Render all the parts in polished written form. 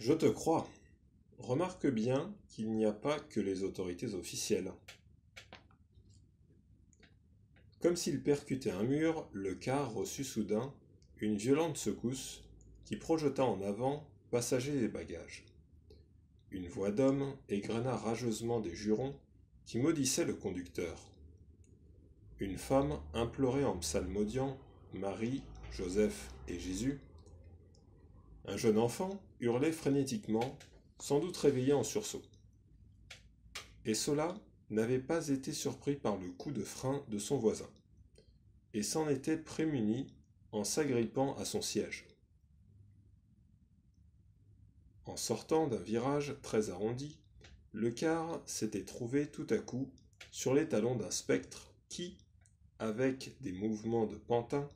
Je te crois. Remarque bien qu'il n'y a pas que les autorités officielles. Comme s'il percutait un mur, le car reçut soudain une violente secousse qui projeta en avant passagers et bagages. Une voix d'homme égrena rageusement des jurons qui maudissaient le conducteur. Une femme implorait en psalmodiant Marie, Joseph et Jésus. Un jeune enfant hurlait frénétiquement, sans doute réveillé en sursaut. Et cela n'avait pas été surpris par le coup de frein de son voisin, et s'en était prémuni en s'agrippant à son siège. En sortant d'un virage très arrondi, le car s'était trouvé tout à coup sur les talons d'un spectre qui, avec des mouvements de pantin,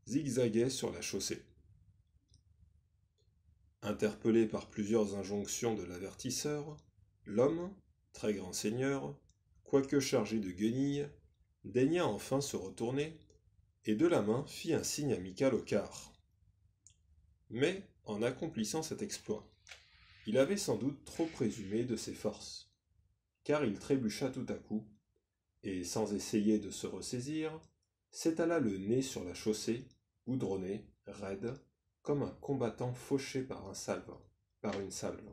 zigzaguait sur la chaussée. Interpellé par plusieurs injonctions de l'avertisseur, l'homme, très grand seigneur, quoique chargé de guenilles, daigna enfin se retourner, et de la main fit un signe amical au car. Mais, en accomplissant cet exploit, il avait sans doute trop présumé de ses forces, car il trébucha tout à coup, et sans essayer de se ressaisir, s'étala le nez sur la chaussée, goudronnée, raide, comme un combattant fauché par une salve.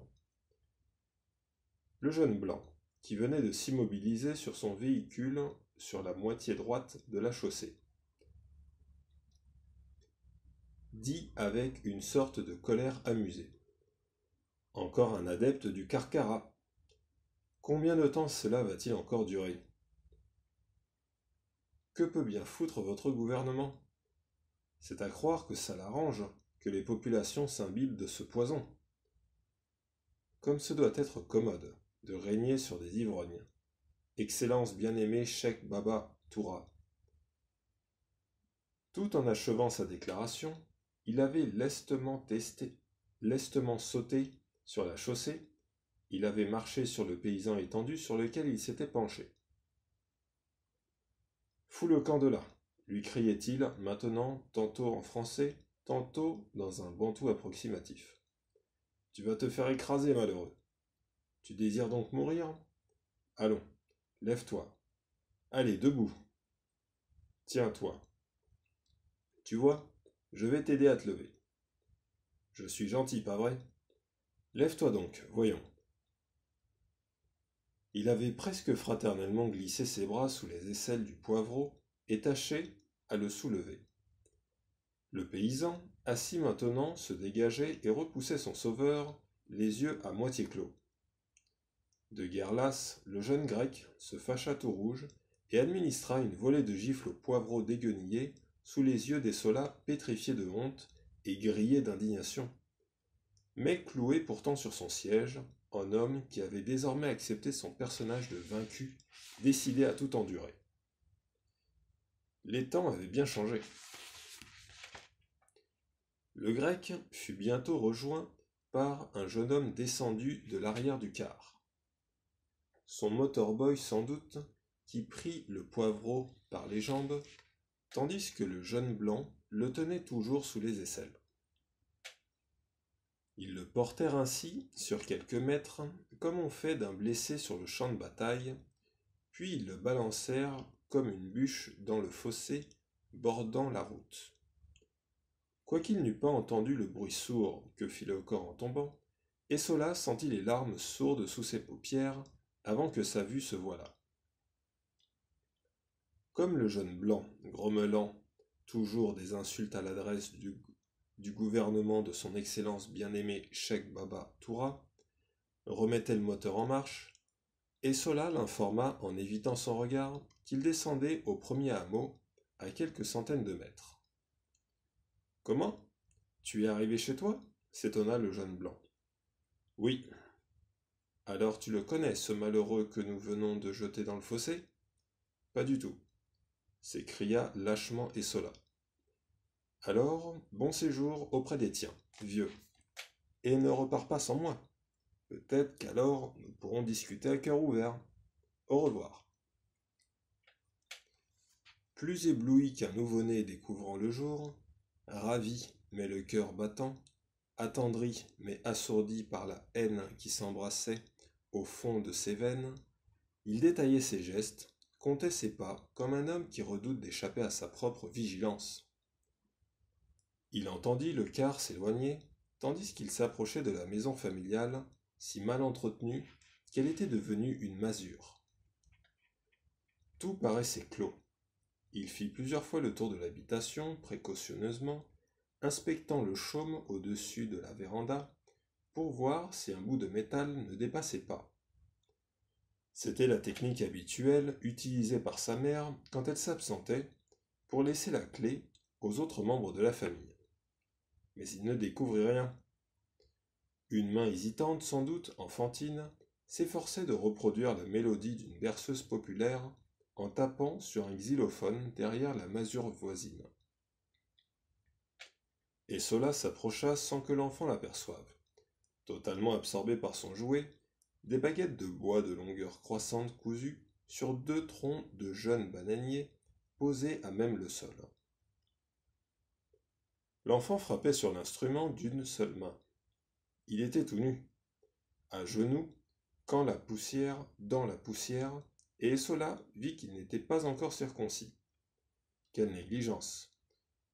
Le jeune blanc, qui venait de s'immobiliser sur son véhicule sur la moitié droite de la chaussée, dit avec une sorte de colère amusée. Encore un adepte du carcara. Combien de temps cela va-t-il encore durer? Que peut bien foutre votre gouvernement? C'est à croire que ça l'arrange que les populations s'imbibent de ce poison. Comme ce doit être commode de régner sur des ivrognes. Excellence bien-aimée Cheikh Baba Toura. Tout en achevant sa déclaration, il avait lestement sauté sur la chaussée, il avait marché sur le paysan étendu sur lequel il s'était penché. Fous le camp de là, lui criait-il maintenant, tantôt en français, tantôt dans un bantou approximatif. Tu vas te faire écraser, malheureux. Tu désires donc mourir? Allons, lève-toi. Allez, debout. Tiens-toi. Tu vois, je vais t'aider à te lever. Je suis gentil, pas vrai? Lève-toi donc, voyons. Il avait presque fraternellement glissé ses bras sous les aisselles du poivreau et tâché à le soulever. Le paysan, assis maintenant, se dégageait et repoussait son sauveur, les yeux à moitié clos. De guerre lasse, le jeune grec se fâcha tout rouge et administra une volée de gifles au poivreau déguenillé sous les yeux des soldats pétrifiés de honte et grillés d'indignation, mais cloué pourtant sur son siège, en homme qui avait désormais accepté son personnage de vaincu, décidé à tout endurer. Les temps avaient bien changé. Le grec fut bientôt rejoint par un jeune homme descendu de l'arrière du car. Son motorboy sans doute, qui prit le poivreau par les jambes, tandis que le jeune blanc le tenait toujours sous les aisselles. Ils le portèrent ainsi sur quelques mètres, comme on fait d'un blessé sur le champ de bataille, puis ils le balancèrent comme une bûche dans le fossé bordant la route. Quoiqu'il n'eût pas entendu le bruit sourd que fit le corps en tombant, Essola sentit les larmes sourdes sous ses paupières avant que sa vue se voilât. Comme le jeune blanc, grommelant toujours des insultes à l'adresse du gouvernement de son excellence bien-aimé Cheikh Baba Toura, remettait le moteur en marche, Essola l'informa en évitant son regard qu'il descendait au premier hameau, à quelques centaines de mètres. « Comment? Tu es arrivé chez toi » s'étonna le jeune blanc. « Oui. »« Alors tu le connais, ce malheureux que nous venons de jeter dans le fossé ?»« Pas du tout. » s'écria lâchement Essola. « Alors, bon séjour auprès des tiens, vieux. Et ne repars pas sans moi. Peut-être qu'alors nous pourrons discuter à cœur ouvert. Au revoir. » Plus ébloui qu'un nouveau-né découvrant le jour, ravi mais le cœur battant, attendri mais assourdi par la haine qui s'embrassait au fond de ses veines, il détaillait ses gestes, comptait ses pas comme un homme qui redoute d'échapper à sa propre vigilance. Il entendit le car s'éloigner, tandis qu'il s'approchait de la maison familiale, si mal entretenue qu'elle était devenue une masure. Tout paraissait clos. Il fit plusieurs fois le tour de l'habitation, précautionneusement, inspectant le chaume au-dessus de la véranda, pour voir si un bout de métal ne dépassait pas. C'était la technique habituelle utilisée par sa mère quand elle s'absentait pour laisser la clé aux autres membres de la famille. Mais il ne découvrit rien. Une main hésitante, sans doute enfantine, s'efforçait de reproduire la mélodie d'une berceuse populaire en tapant sur un xylophone derrière la masure voisine. Et cela s'approcha sans que l'enfant l'aperçoive. Totalement absorbé par son jouet, des baguettes de bois de longueur croissante cousues sur 2 troncs de jeunes bananiers posés à même le sol. L'enfant frappait sur l'instrument d'une seule main. Il était tout nu, à genoux, dans la poussière, et Essola vit qu'il n'était pas encore circoncis. Quelle négligence!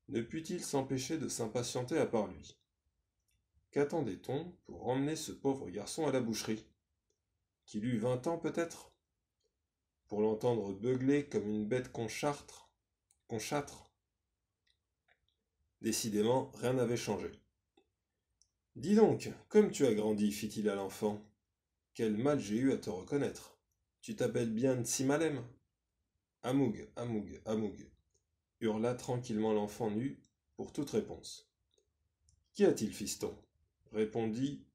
Ne put-il s'empêcher de s'impatienter à part lui? Qu'attendait-on pour emmener ce pauvre garçon à la boucherie? Qu'il eût 20 ans peut-être? Pour l'entendre beugler comme une bête conchâtre? Décidément, rien n'avait changé. Dis donc, comme tu as grandi, fit-il à l'enfant. Quel mal j'ai eu à te reconnaître. Tu t'appelles bien Tsimalem? Amoug, Amoug, Amoug, hurla tranquillement l'enfant nu pour toute réponse. Qu'y a-t-il, fiston? répondit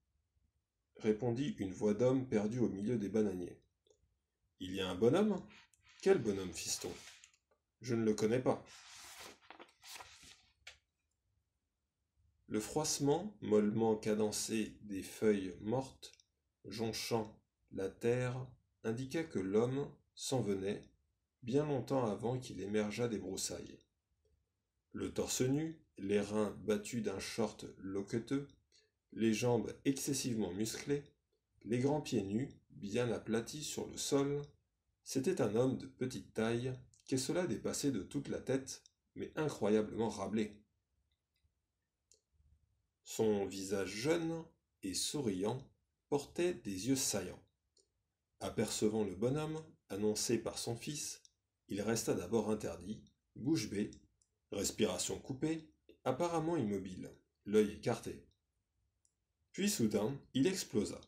une voix d'homme perdue au milieu des bananiers. Il y a un bonhomme? Quel bonhomme, fiston? Je ne le connais pas. Le froissement mollement cadencé des feuilles mortes, jonchant la terre, indiqua que l'homme s'en venait, bien longtemps avant qu'il émergeât des broussailles. Le torse nu, les reins battus d'un short loqueteux, les jambes excessivement musclées, les grands pieds nus, bien aplatis sur le sol, c'était un homme de petite taille, qu'Essola dépassait de toute la tête, mais incroyablement râblé. Son visage jeune et souriant portait des yeux saillants. Apercevant le bonhomme, annoncé par son fils, il resta d'abord interdit, bouche bée, respiration coupée, apparemment immobile, l'œil écarté. Puis soudain, il explosa.